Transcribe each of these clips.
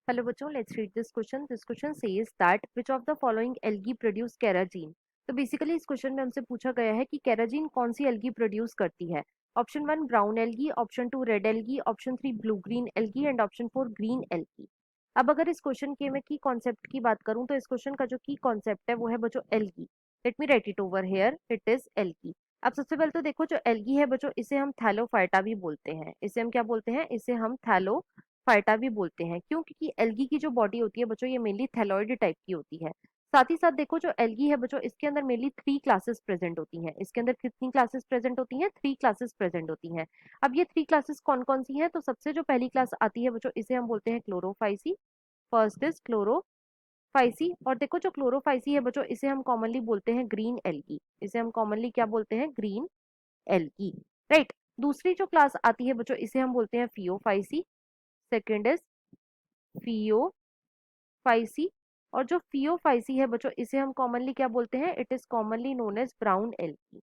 Hello बच्चों, let's read this question. This question says that which of the following algae produce carrageen? तो basically इस question में हमसे पूछा गया है कि कैराजीन कौन सी एल्गी प्रोड्यूस करती है। Option 1 brown algae, option 2 red algae, option 3 blue green algae and option 4 green algae. अब अगर इस क्वेश्चन के मैं की कॉन्सेप्ट की बात करूं तो इस क्वेश्चन का जो की कॉन्सेप्ट है वो है बच्चों algae. Let me right it over here, it is algae. अब सबसे पहले तो देखो जो एल्गी है बच्चों, इसे हम थैलोफाइटा भी बोलते हैं। इसे हम क्या बोलते हैं? इसे हम थैलो फाइटा भी बोलते हैं। क्यों? क्योंकि एल्गी की जो बॉडी होती है बच्चों, ये मेनली थैलॉइड टाइप की होती है। साथ ही साथ देखो जो एल्गी है बच्चों, इसके अंदर मेनली 3 क्लासेस प्रेजेंट होती हैं। इसके अंदर कितनी क्लासेस प्रेजेंट होती हैं? 3 क्लासेस प्रेजेंट होती हैं। अब ये 3 क्लासेस कौन कौन सी हैं? तो सबसे जो पहली क्लास आती है बच्चों, इसे हम बोलते हैं क्लोरोफाइसी। First is Chlorophyceae. और देखो जो क्लोरोफाइसी है बच्चों, इसे हम कॉमनली बोलते हैं ग्रीन एल्गी। इसे हम कॉमनली क्या बोलते हैं? Green algae. राइट। दूसरी जो क्लास आती है बच्चों, इसे हम बोलते हैं फियोफाइसी। Second is Phaeophyceae. और जो फियोफाइसी है बच्चों, इसे हम कॉमनली क्या बोलते हैं? It is commonly known as brown algae.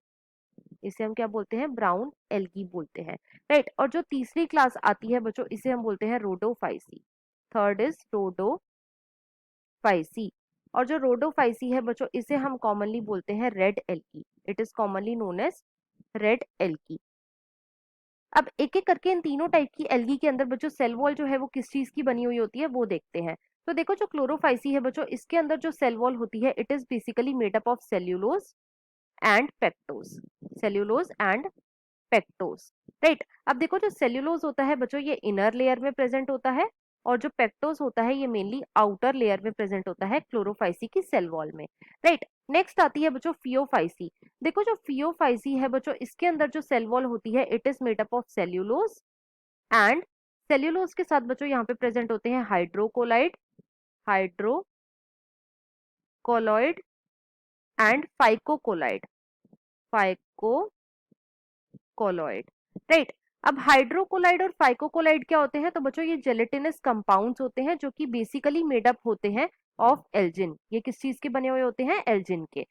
इसे हम क्या बोलते हैं? ब्राउन एल्गी बोलते हैं। राइट। और जो तीसरी क्लास आती है बच्चों, इसे हम बोलते हैं रोडोफाइसी। Third is Rhodophyceae. और जो रोडोफाइसी है बच्चों, इसे हम कॉमनली बोलते हैं red algae. It is commonly known as red algae. अब एक एक करके इन तीनों टाइप की एल्गी के अंदर बच्चों सेल वॉल जो है वो किस चीज की बनी हुई होती है वो देखते हैं। तो देखो जो क्लोरोफाइसी है बच्चों, इसके अंदर जो सेल वॉल होती है it is basically made up of cellulose and pectose. Cellulose and pectose. Right. अब देखो जो सेल्यूलोज होता है बच्चों, ये इनर लेयर में प्रेजेंट होता है। और जो पेक्टोज होता है ये मेनली आउटर लेयर में प्रेजेंट होता है क्लोरोफाइसी की सेल वॉल में। राइट। नेक्स्ट आती है बच्चों फियोफाइसी। देखो जो फियोफाइसी है बच्चों, इसके अंदर जो सेल वॉल होती है it is made up of cellulose and cellulose के साथ बच्चों यहाँ पे प्रेजेंट होते हैं हाइड्रोकोलाइड, हाइड्रोकोलॉइड एंड फाइकोकोलाइड, फाइकोकोलॉइड। राइट। अब हाइड्रोकोलाइड और फाइकोकोलाइड क्या होते हैं? तो बच्चों ये जेलेटिनस कंपाउंड्स होते हैं जो कि बेसिकली मेड अप होते हैं ऑफ एल्जिन। ये किस चीज के बने हुए होते हैं? एल्जिन के।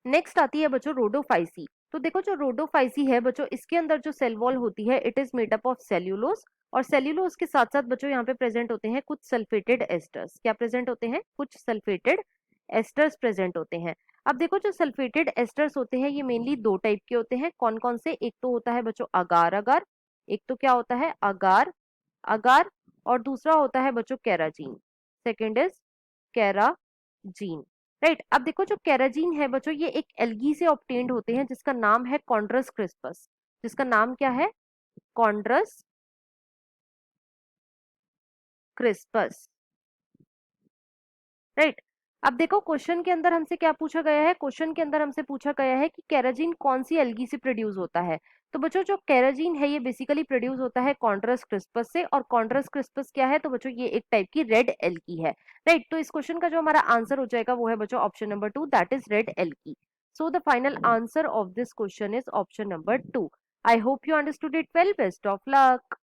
नेक्स्ट आती है बच्चों रोडोफाइसी। तो देखो जो रोडोफाइसी है बच्चों, इसके अंदर जो सेल वॉल होती है it is made up of cellulose. और सेल्यूलोज के साथ साथ बच्चों यहाँ पे प्रेजेंट होते हैं कुछ सल्फेटेड एस्टर्स। क्या प्रेजेंट होते हैं? कुछ सल्फेटेड एस्टर्स प्रेजेंट होते हैं। अब देखो जो सल्फेटेड एस्टर्स होते हैं ये मेनली 2 टाइप के होते हैं। कौन कौन से? एक तो होता है बच्चों अगार अगार। एक तो क्या होता है? अगार अगार। और दूसरा होता है बच्चों carrageenan. Second is carrageenan. Right. अब देखो जो कैराजीन है बच्चों, ये एक एल्गी से ऑब्टेन्ड होते हैं जिसका नाम है कॉन्ड्रस क्रिस्पस। जिसका नाम क्या है? कॉन्ड्रस क्रिस्पस। राइट। अब देखो क्वेश्चन के अंदर हमसे क्या पूछा गया है? क्वेश्चन के अंदर हमसे पूछा गया है कि कैराजीन कौन सी एल्गी से प्रोड्यूस होता है। तो बच्चों जो कैराजीन है ये बेसिकली प्रोड्यूस होता है कॉन्ड्रस क्रिस्पस से। और कॉन्ड्रस क्रिस्पस क्या है? तो बच्चों ये एक टाइप की रेड एल्गी है। राइट। तो इस क्वेश्चन का जो हमारा आंसर हो जाएगा वो है बच्चों option number 2, that is red algae. So the final answer of this question is option number 2। I hope you understood it well. Best of luck.